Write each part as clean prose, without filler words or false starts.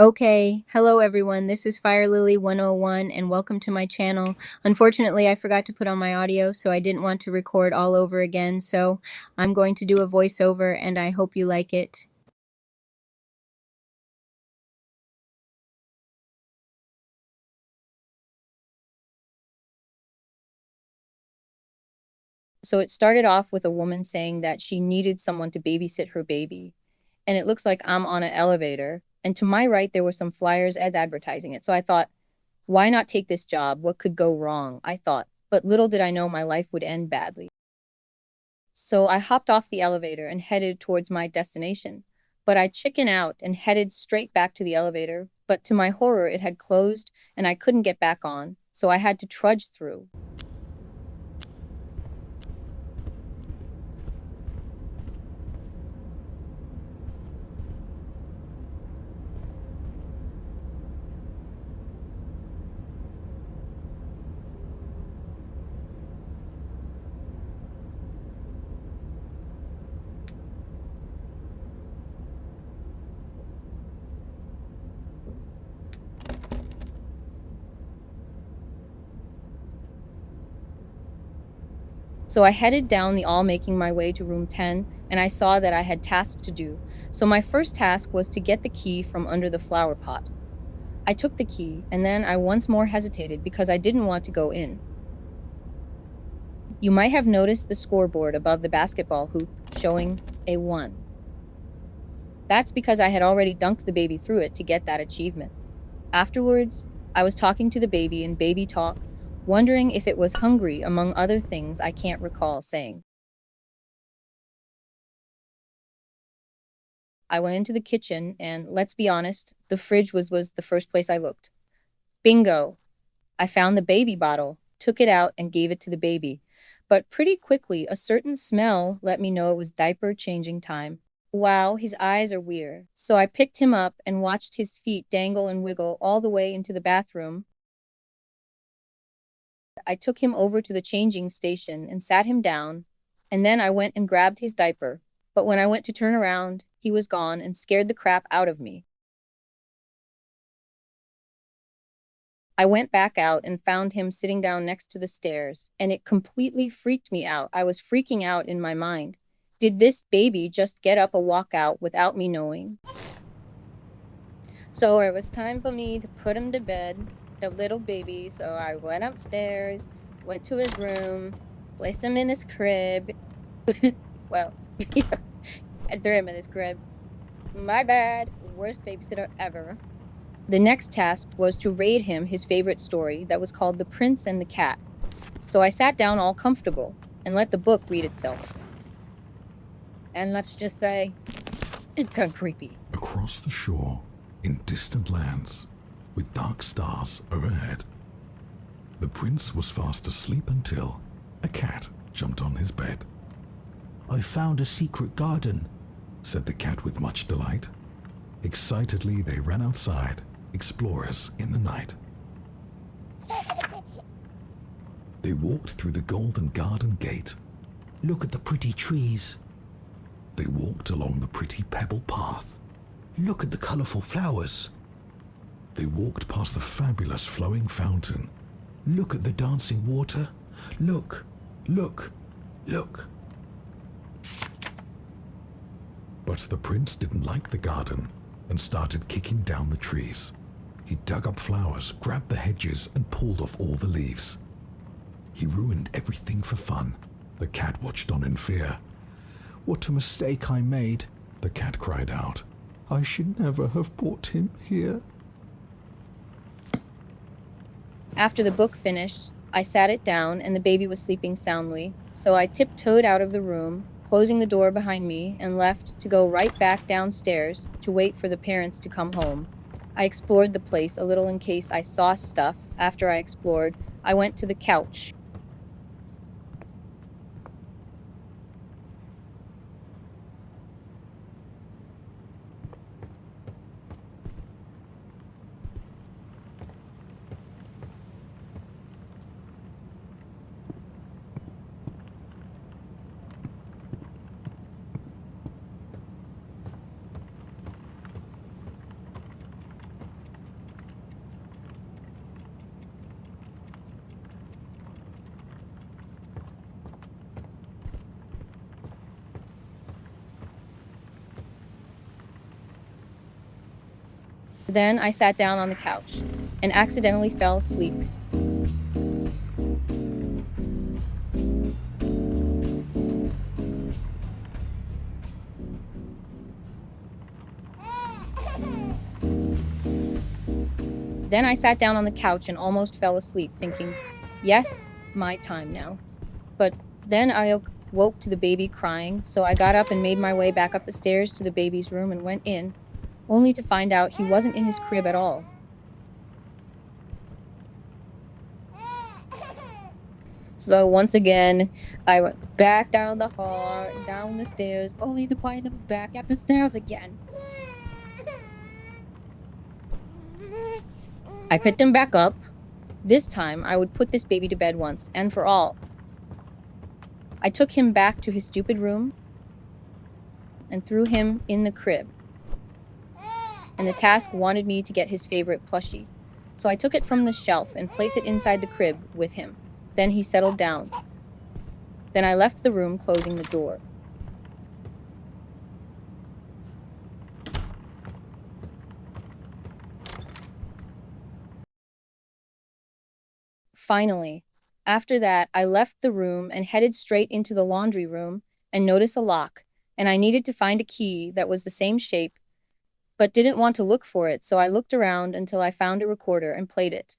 Okay, hello everyone. This is Fire Lily 101 and welcome to my channel. Unfortunately, I forgot to put on my audio, so I didn't want to record all over again, so I'm going to do a voiceover and I hope you like it. So it started off with a woman saying that she needed someone to babysit her baby. And it looks like I'm on an elevator. And to my right, there were some flyers ads advertising it. So I thought, why not take this job? What could go wrong? I thought. But little did I know my life would end badly. So I hopped off the elevator and headed towards my destination. But I chickened out and headed straight back to the elevator. But to my horror, it had closed and I couldn't get back on. So I had to trudge through. So I headed down the hall, making my way to room 10, and I saw that I had tasks to do. So my first task was to get the key from under the flower pot. I took the key, and then I once more hesitated because I didn't want to go in. You might have noticed the scoreboard above the basketball hoop showing a 1. That's because I had already dunked the baby through it to get that achievement. Afterwards, I was talking to the baby in baby talk, wondering if it was hungry, among other things I can't recall saying. I went into the kitchen, and let's be honest, the fridge was the first place I looked. Bingo! I found the baby bottle, took it out, and gave it to the baby. But pretty quickly, a certain smell let me know it was diaper changing time. Wow, his eyes are weird. So I picked him up and watched his feet dangle and wiggle all the way into the bathroom. I took him over to the changing station and sat him down, and then I went and grabbed his diaper. But when I went to turn around, he was gone and scared the crap out of me. I went back out and found him sitting down next to the stairs, and it completely freaked me out. I was freaking out in my mind. Did this baby just get up and walk out without me knowing? So it was time for me to put him to bed, the little baby. So I went upstairs, went to his room, placed him in his crib. Well, I threw him in his crib. My bad, worst babysitter ever. The next task was to read him his favorite story that was called The Prince and the Cat. So I sat down all comfortable and let the book read itself. And let's just say, it got creepy. Across the shore, in distant lands, with dark stars overhead, the prince was fast asleep until a cat jumped on his bed. "I found a secret garden," said the cat with much delight. Excitedly, they ran outside, explorers in the night. They walked through the golden garden gate. "Look at the pretty trees. They walked along the pretty pebble path. Look at the colorful flowers. They walked past the fabulous flowing fountain. Look at the dancing water. Look, look, look." But the prince didn't like the garden and started kicking down the trees. He dug up flowers, grabbed the hedges, and pulled off all the leaves. He ruined everything for fun. The cat watched on in fear. "What a mistake I made," the cat cried out. "I should never have brought him here." After the book finished, I sat it down and the baby was sleeping soundly. So I tiptoed out of the room, closing the door behind me, and left to go right back downstairs to wait for the parents to come home. I explored the place a little in case I saw stuff. After I explored, I went to the couch. Then I sat down on the couch and accidentally fell asleep. Then I sat down on the couch and almost fell asleep, thinking, yes, my time now. But then I woke to the baby crying, so I got up and made my way back up the stairs to the baby's room and went in, only to find out he wasn't in his crib at all. So once again, I went back down the hall, down the stairs, only to find him back up the stairs again. I picked him back up. This time, I would put this baby to bed once and for all. I took him back to his stupid room and threw him in the crib. And the task wanted me to get his favorite plushie. So I took it from the shelf and placed it inside the crib with him. Then he settled down. Then I left the room, closing the door. Finally, after that, I left the room and headed straight into the laundry room and noticed a lock, and I needed to find a key that was the same shape, but didn't want to look for it, so I looked around until I found a recorder and played it.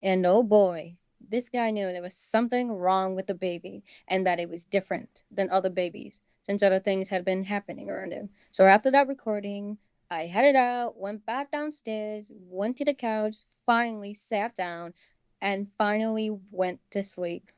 And oh boy, this guy knew there was something wrong with the baby and that it was different than other babies since other things had been happening around him. So after that recording, I headed out, went back downstairs, went to the couch, finally sat down, and finally went to sleep.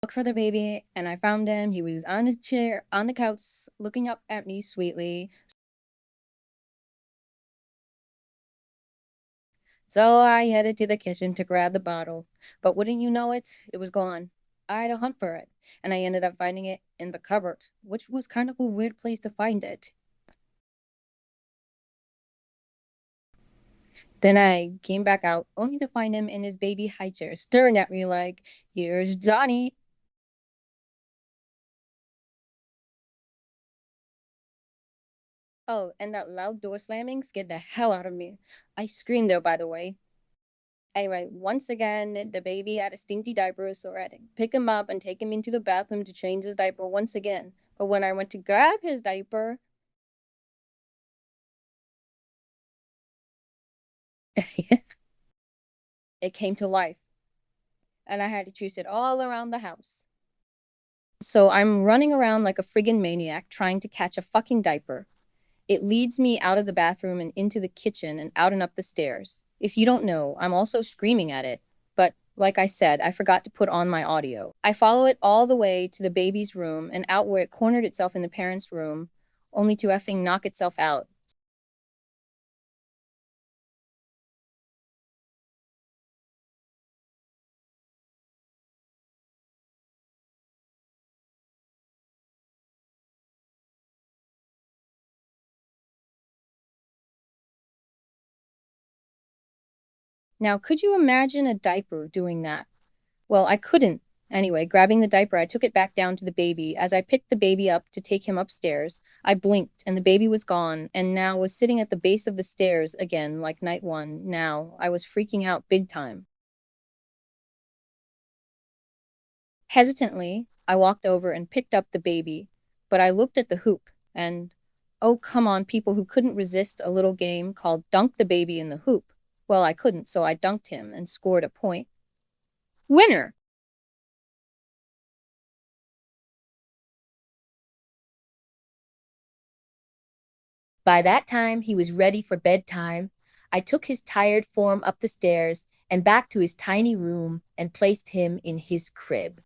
Looked for the baby, and I found him. He was on his chair on the couch, looking up at me sweetly. So I headed to the kitchen to grab the bottle, but wouldn't you know it, it was gone. I had to hunt for it, and I ended up finding it in the cupboard, which was kind of a weird place to find it. Then I came back out, only to find him in his baby high chair, staring at me like, here's Johnny. Oh, and that loud door slamming scared the hell out of me. I screamed though, by the way. Anyway, once again, the baby had a stinky diaper, so I had to pick him up and take him into the bathroom to change his diaper once again. But when I went to grab his diaper, it came to life, and I had to chase it all around the house. So I'm running around like a friggin' maniac trying to catch a fucking diaper. It leads me out of the bathroom and into the kitchen and out and up the stairs. If you don't know, I'm also screaming at it, but like I said, I forgot to put on my audio. I follow it all the way to the baby's room and out where it cornered itself in the parents' room, only to effing knock itself out. Now, could you imagine a diaper doing that? Well, I couldn't. Anyway, grabbing the diaper, I took it back down to the baby. As I picked the baby up to take him upstairs, I blinked and the baby was gone and now was sitting at the base of the stairs again, like night one. Now, I was freaking out big time. Hesitantly, I walked over and picked up the baby, but I looked at the hoop and, oh, come on, people who couldn't resist a little game called Dunk the Baby in the Hoop. Well, I couldn't, so I dunked him and scored a point. Winner! By that time, he was ready for bedtime. I took his tired form up the stairs and back to his tiny room and placed him in his crib.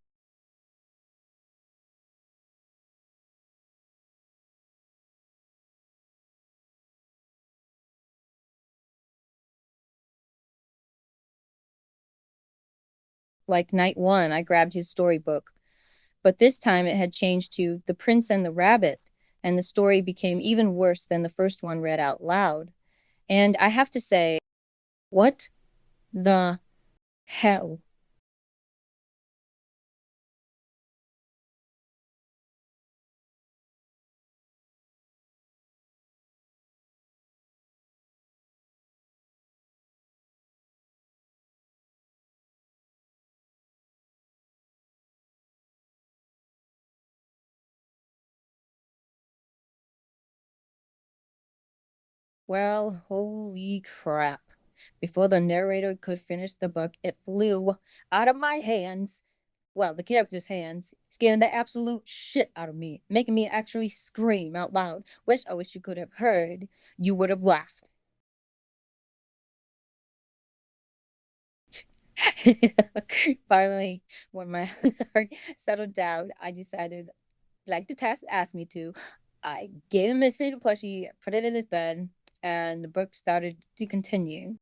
Like night one, I grabbed his storybook, but this time it had changed to The Prince and the Rabbit, and the story became even worse than the first one read out loud. And I have to say, what the hell? Well, holy crap. Before the narrator could finish the book, it flew out of my hands. Well, the character's hands, scaring the absolute shit out of me, making me actually scream out loud. I wish you could have heard. You would have laughed. Finally, when my heart settled down, I decided, like the task asked me to, I gave him his favorite plushie, put it in his bed, and the book started to continue.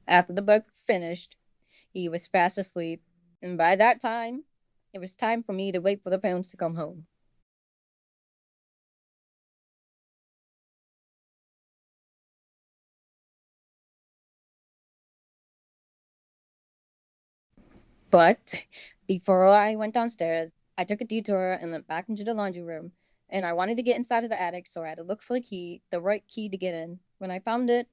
After the book finished, he was fast asleep, and by that time, it was time for me to wait for the parents to come home. But before I went downstairs, I took a detour and went back into the laundry room. And I wanted to get inside of the attic, so I had to look for the key, the right key to get in. When I found it,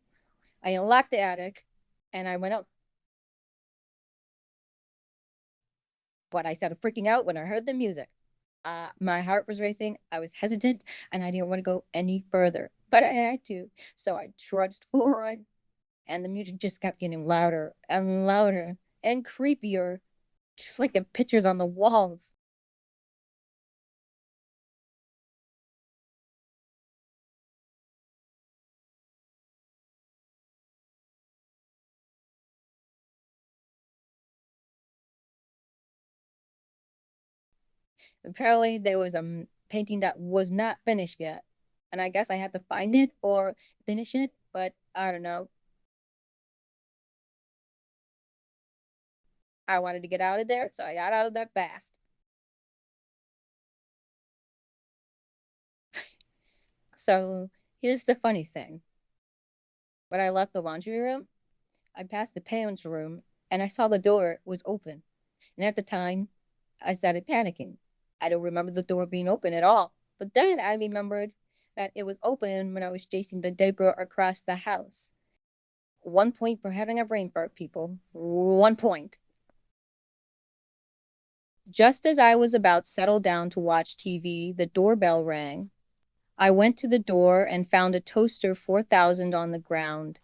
I unlocked the attic and I went up. But I started freaking out when I heard the music. My heart was racing, I was hesitant, and I didn't want to go any further. But I had to, so I trudged forward, and the music just kept getting louder and louder and creepier, just like the pictures on the walls. Apparently, there was a painting that was not finished yet, and I guess I had to find it or finish it, but I don't know. I wanted to get out of there, so I got out of there fast. So here's the funny thing. When I left the laundry room, I passed the parents' room and I saw the door was open. And at the time, I started panicking. I don't remember the door being open at all. But then I remembered that it was open when I was chasing the diaper across the house. 1 point for having a brain fart, people. 1 point. Just as I was about settled down to watch TV, the doorbell rang. I went to the door and found a toaster 4000 on the ground.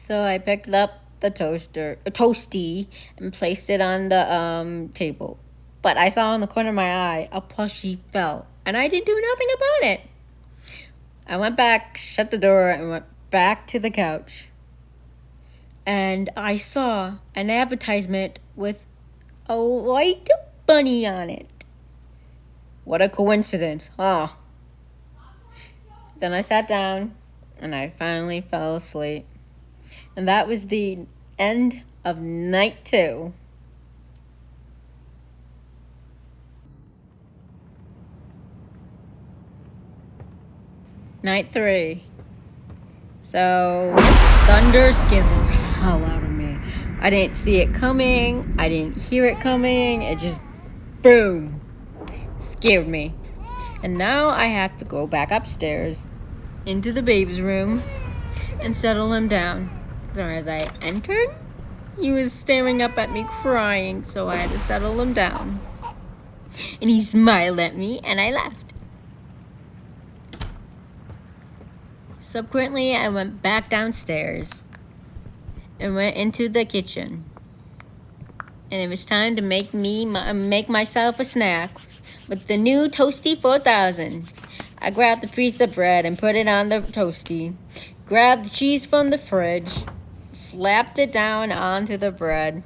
So I picked up the toasty, and placed it on the table. But I saw in the corner of my eye a plushie fell, and I didn't do nothing about it. I went back, shut the door, and went back to the couch. And I saw an advertisement with a white bunny on it. What a coincidence, huh? Then I sat down, and I finally fell asleep. And that was the end of night 2. Night 3. So, thunder scared the hell out of me. I didn't see it coming. I didn't hear it coming. It just, boom, scared me. And now I have to go back upstairs into the baby's room and settle him down. So as I entered, he was staring up at me crying, so I had to settle him down. And he smiled at me, and I left. Subsequently, I went back downstairs and went into the kitchen. And it was time to make myself a snack with the new Toasty 4000. I grabbed the piece of bread and put it on the toasty, grabbed the cheese from the fridge, slapped it down onto the bread,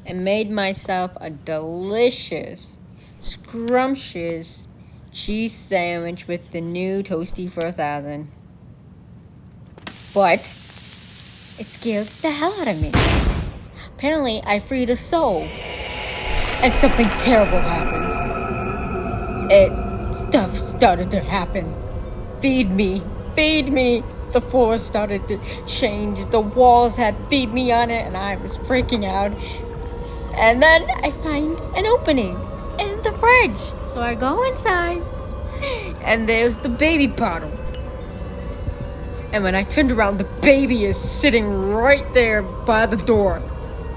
and made myself a delicious, scrumptious cheese sandwich with the new Toasty 4000. But it scared the hell out of me. Apparently, I freed a soul. And something terrible happened. Stuff started to happen. Feed me, feed me. The floor started to change. The walls had feed me on it, and I was freaking out. And then I find an opening in the fridge. So I go inside, and there's the baby bottle. And when I turned around, the baby is sitting right there by the door.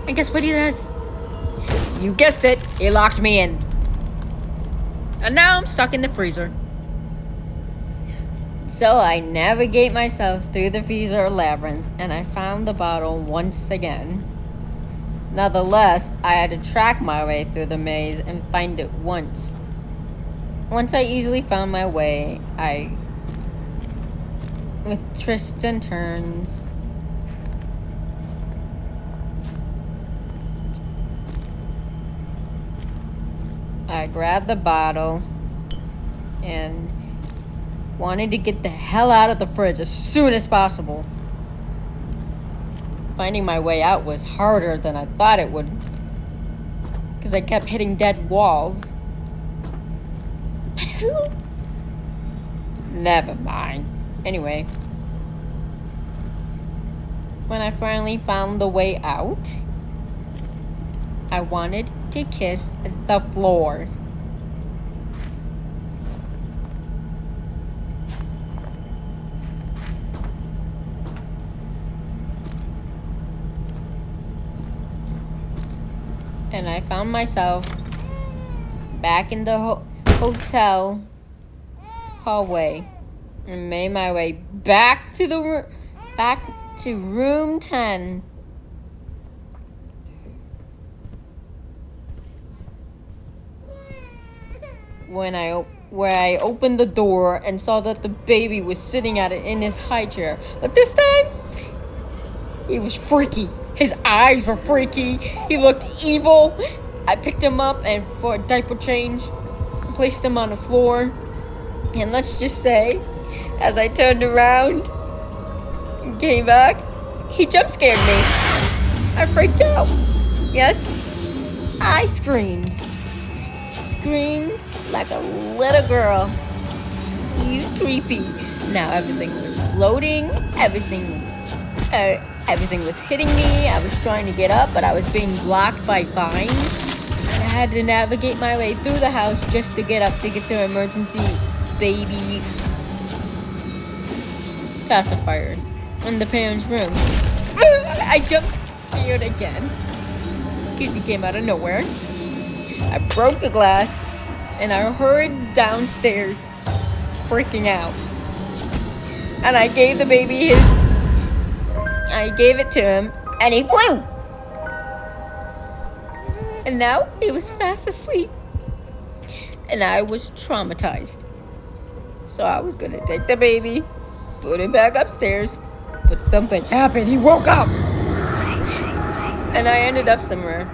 And guess what he does? You guessed it, he locked me in. And now I'm stuck in the freezer. So I navigate myself through the freezer labyrinth, and I found the bottle once again. Nonetheless, I had to track my way through the maze and find it once. Once I easily found my way, with twists and turns, I grabbed the bottle and wanted to get the hell out of the fridge as soon as possible. Finding my way out was harder than I thought it would, because I kept hitting dead walls. But who? Never mind. Anyway, when I finally found the way out, I wanted to kiss the floor. And I found myself back in the hotel hallway and made my way back to room 10. Where I opened the door and saw that the baby was sitting at it in his high chair. But this time, he was freaky. His eyes were freaky. He looked evil. I picked him up and for a diaper change, placed him on the floor. And let's just say, as I turned around and came back, he jump scared me. I freaked out. Yes, I screamed. Screamed like a little girl. He's creepy. Now everything was floating. Everything was hitting me. I was trying to get up, but I was being blocked by vines. And I had to navigate my way through the house just to get up to get to emergency baby pacifier in the parents' room. I jumped scared again because he came out of nowhere. I broke the glass and I hurried downstairs, freaking out. And I gave the baby I gave it to him, and he flew. And now he was fast asleep. And I was traumatized. So I was gonna take the baby, put him back upstairs, but something happened. He woke up. And I ended up somewhere.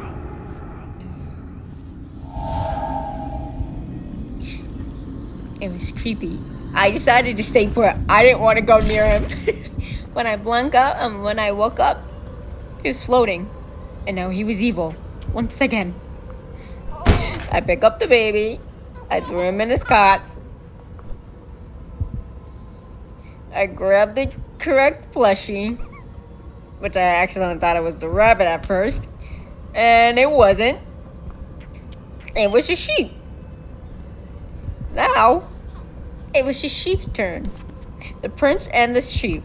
It was creepy. I decided to stay put. I didn't want to go near him. When I when I woke up, he was floating. And now he was evil. Once again. I pick up the baby. I threw him in his cot. I grabbed the correct plushie, which I accidentally thought it was the rabbit at first. And it wasn't. It was a sheep. Now, it was the sheep's turn. The prince and the sheep.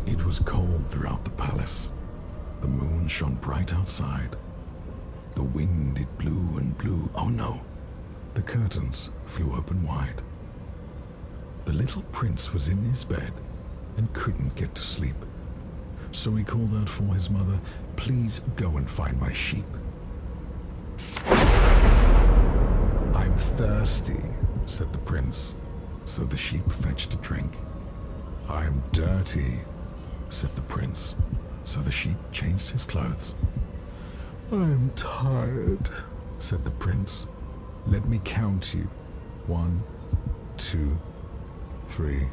It was cold throughout the palace. The moon shone bright outside. The wind, it blew and blew. Oh no! The curtains flew open wide. The little prince was in his bed and couldn't get to sleep. So he called out for his mother, "Please go and find my sheep." "I'm thirsty," said the prince. So the sheep fetched a drink. "I'm dirty," said the prince. So the sheep changed his clothes. "I'm tired," said the prince. "Let me count you. 1, 2, 3.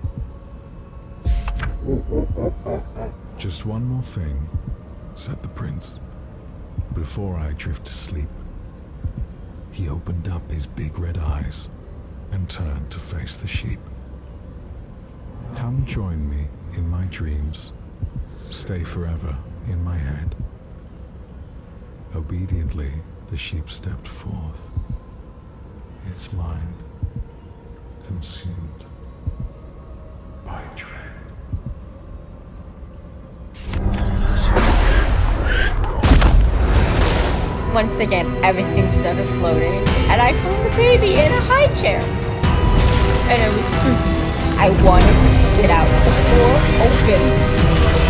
"Just one more thing," said the prince, "before I drift to sleep." He opened up his big red eyes and turned to face the sheep. "Come join me in my dreams. Stay forever in my head." Obediently, the sheep stepped forth, its mind consumed by dread. Once again, everything started floating, and I found the baby in a high chair. And it was creepy. I wanted to get out. The floor open,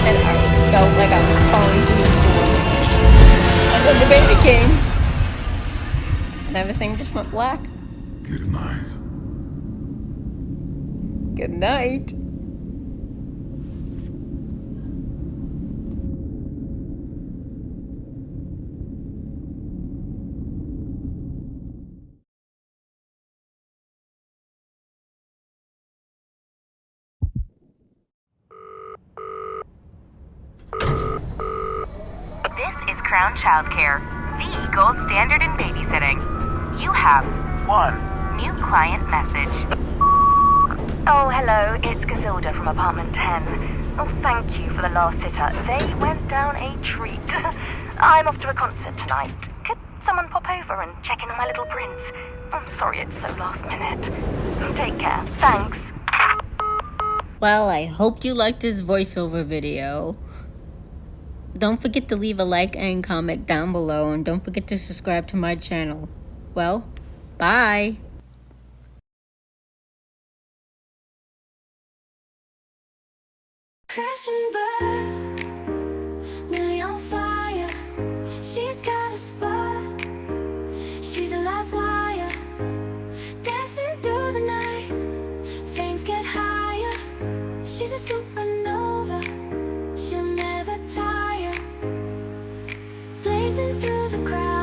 and I felt like I was falling through the floor. And then the baby came, and everything just went black. Good night. Good night. This is Crown Childcare, the gold standard in babysitting. You have one new client message. Oh, hello, it's Gazilda from apartment 10. Oh, thank you for the last sitter. They went down a treat. I'm off to a concert tonight. Could someone pop over and check in on my little prince? I'm sorry it's so last minute. Take care. Thanks. Well, I hope you liked this voiceover video. Don't forget to leave a like and comment down below, and don't forget to subscribe to my channel. Well, bye! Crash and burn, nearly on fire. She's got a spark. She's a live wire, dancing through the night. Flames get higher. She's a supernova. She'll never tire. Blazing through the crowd.